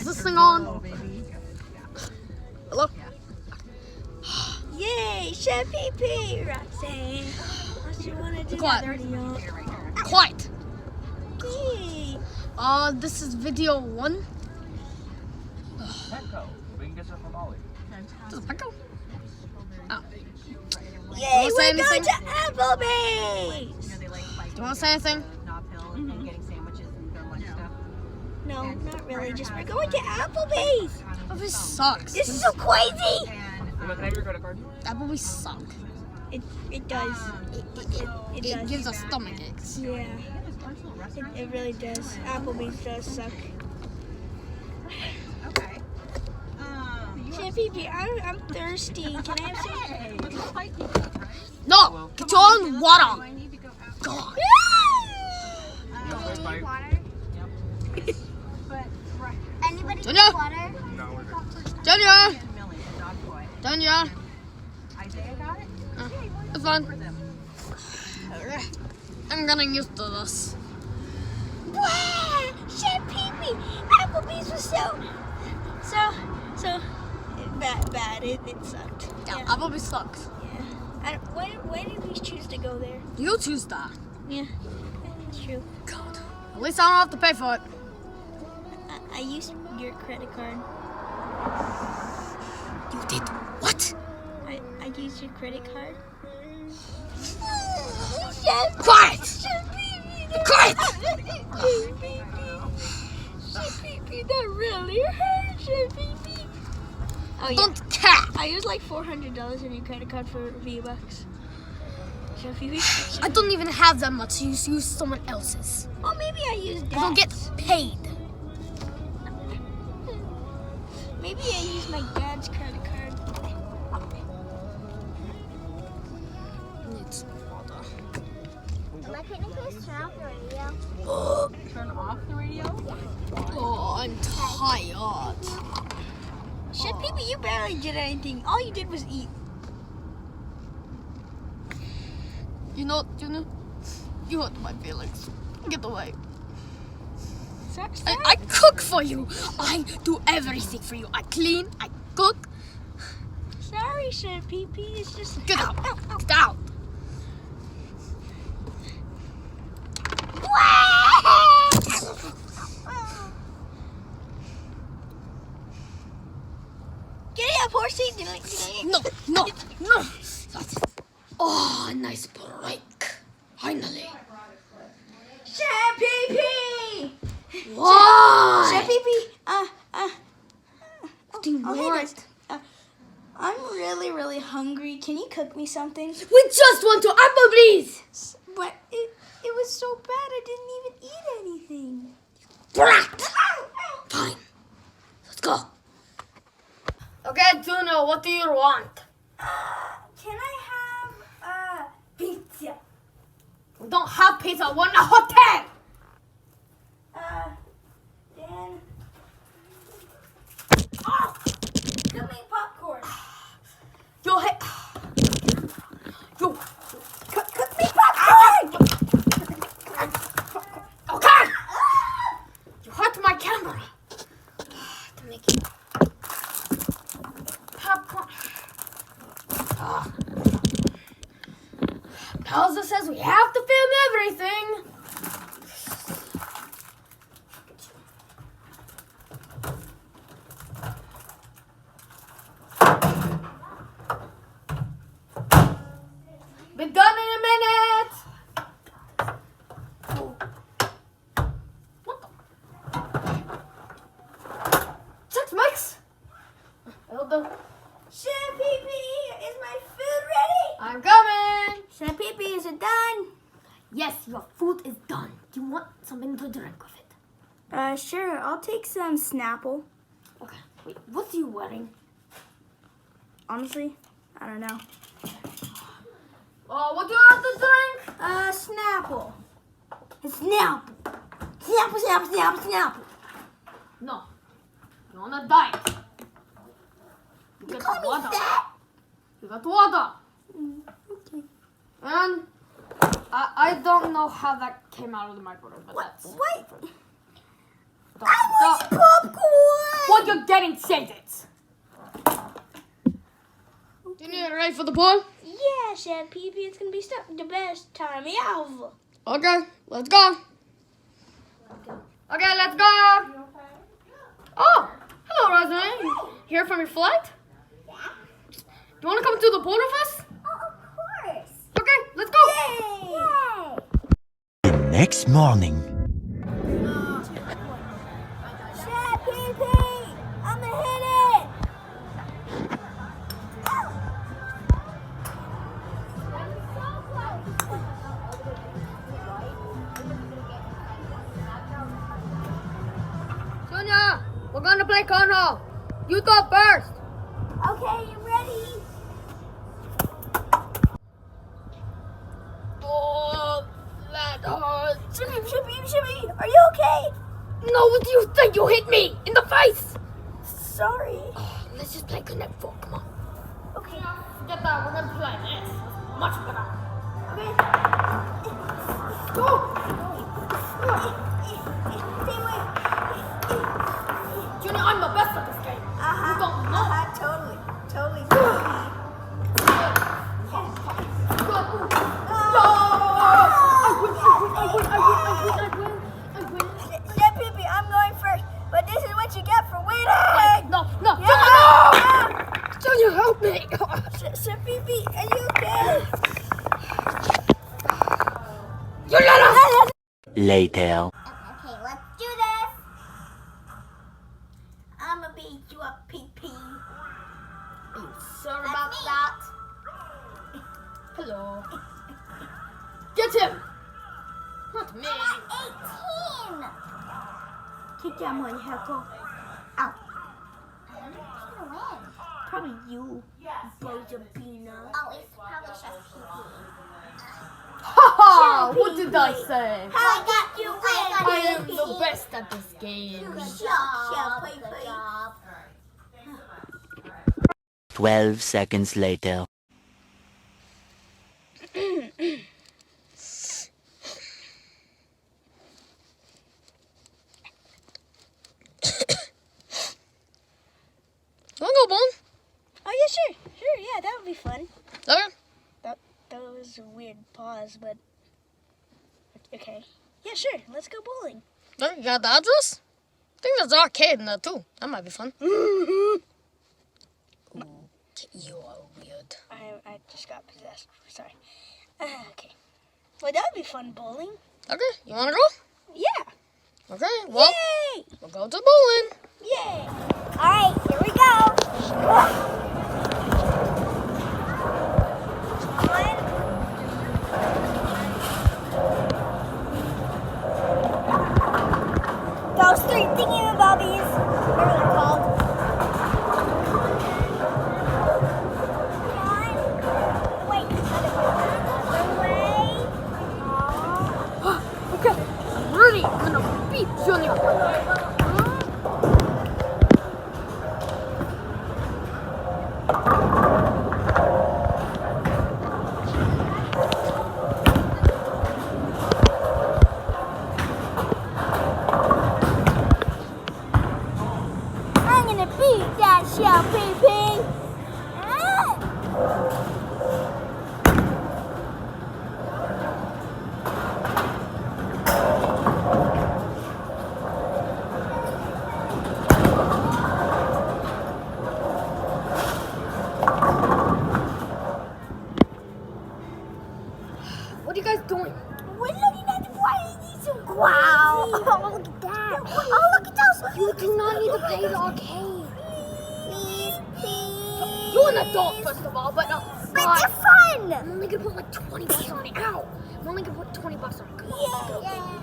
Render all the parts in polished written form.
Is this thing on? Hello? Yay, Chef Pee Roxanne. What you wanna do? Quiet. Quiet. Yay. This is video 1. Petco. Biggest from Ollie. This is Petco? Oh. Yay, say we're anything? going to Applebee's. Do you want to say anything? And getting sandwiches and so much stuff. No, not really. Just we're going to Applebee's. Applebee's sucks. This is so crazy. Can I have your credit card? Applebee's suck. It does. It It does. gives us stomach aches. Yeah. It really does. Applebee's does suck. Okay. Chef Pee, I'm thirsty. Can I have some? No! Get your own water! God. Anybody Junior? need water? No, we're good. Junior! Junior! Isaiah got it? It's fine. I'm getting used to this. Wow! Chef Pee, Applebee's was so bad. It sucked. Yeah, Applebee's sucks. Yeah. Why did we choose to go there? You choose that. Yeah, that's true. God. At least I don't have to pay for it. I used your credit card. You did what? I used your credit card. Quiet! Chef Pee, Quiet! Chef Pee, that really hurt, Chef Pee. Oh yeah. Don't care! I used like $400 in your credit card for V-Bucks. Chef Pee. I don't even have that much. You use someone else's. Oh, maybe I used You don't get paid. Maybe I used my dad's credit card. It's water. Am I kidding? Please turn off the radio. Turn off the radio? Oh, I'm tired. Chef Pee, you barely did anything. All you did was eat. You know, you hurt my feelings. Get away. Sorry. I cook for you. I do everything for you. I clean, I cook. Sorry, Chef Pee. It's just. Get out. Get out. Get it up, horsey. No. Oh, a nice break. Finally. Chef Pee. Why? Chef Pee. Do you Oh, hey want? guys. I'm really hungry. Can you cook me something? We just went to Applebee's. But it was so bad. I didn't even eat anything. Brat. Fine. Let's go. Okay, Juno, what do you want? Can I have pizza? We don't have pizza. We're in a hotel. Then. Oh, give me popcorn. You hit. You. Cook me popcorn. Okay. You hurt my camera. To make it. Popcorn. Bowser says we have to film everything. Be done in a minute. What the? Tex Mex. Hold on. Chef Pee, is my food ready? I'm coming. Chef Pee, is it done? Yes, your food is done. Do you want something to drink with it? Sure. I'll take some Snapple. Okay. Wait, what are you wearing? Honestly, I don't know. What do you have to drink? Snapple. Snapple. Snapple. No. You're on a diet. You You get call me water. fat? You got water. Okay. And I don't know how that came out of the microwave, but that's What? Stop. Popcorn! What you're getting, save it. Junior, ready for the ball? Yeah, Chef Pee Pee, it's gonna be the best time ever. Okay, let's go. Okay, let's go. Oh, hello, Rosalina. Here from your flight? Yeah? Do you want to come to the pool with us? Oh, of course. Okay, let's go. Yay! The next morning. Chef Pee Pee, I'ma hit it. Sonia, we're going to play cornhole. You go first. Okay, you ready? Oh, that hurts. Shimmy, are you okay? No, what do you think? You hit me in the face. Sorry. Let's just play Connect Four. Come on. Okay. Forget that. We're going to play this. Much better. Okay. Go. Stay away. Junior, I'm the best at this game. You don't know. Totally. I win. Chef Pee Pee, I'm going first, but this is what you get for winning. No. Yeah. Junior, help me. Chef Pee Pee, are you okay? Later. Okay, let's do this. I'ma beat you up, Pee Pee. Are you sure about that? Hello. Get him. Not me. 18. Take that money, Heckle. Ow. Who's gonna win? Probably you, Bozabina. Oh, it's probably Chef Pee Pee. Haha! What did I say? I got you win. I am the best at this game. Good job, Pee Pee. 12 seconds later. Wanna go bowling? Oh, yeah, sure, yeah, that would be fun. Okay. That was a weird pause, but okay. Yeah, sure, let's go bowling. Okay, you got the address? I think there's an arcade in there too. That might be fun. Ooh, you are weird. I just got possessed. Sorry. Okay. Well, that would be fun, bowling. Okay, you wanna go? Yeah. Okay, well, Yay! we'll go to bowling. Yay! All right, here we go. Those three thingy-mabobbies, whatever they're called. Come on. Wait, another way. Okay, I'm ready. I'm gonna beat Junior. I'm gonna beat that Chef Pee Pee. What are you guys doing? We're looking at the waves. Wow. Oh, look at that. Oh, look at those. You do not need to play the arcade. Please. You're an adult, first of all, but But they're fun. I'm only gonna put like 20 bucks on it. Ow! I'm only gonna put 20 bucks on it. Come on.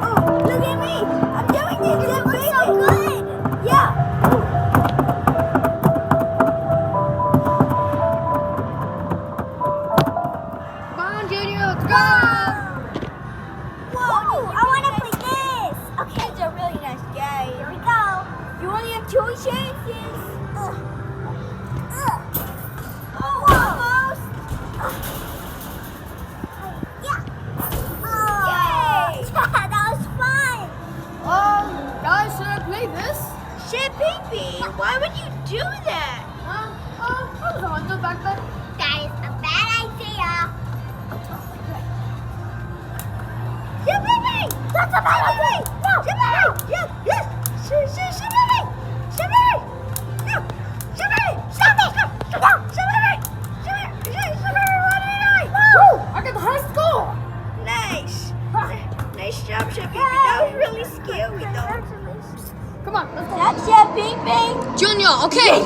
Oh, look at me. I'm doing this. It looks so good. Yeah. Come on, Junior, let's go! Whoa, I want to play this. Okay, it's a really nice game. Here we go. You only have 2 chances. Oh, almost. Yeah. Oh. Yay. I got the highest score. Nice. Nice job, Chef Pee Pee. That was really scary, though. Come on, let's go. That's Chef Pee Pee. Junior, okay.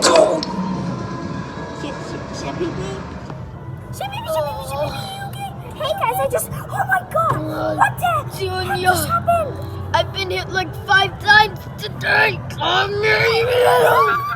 Chef Pee Pee. Chef Pee Pee, okay. Hey guys, oh my god. What the Junior. heck just happened? I've been hit like 5 times today. Come here.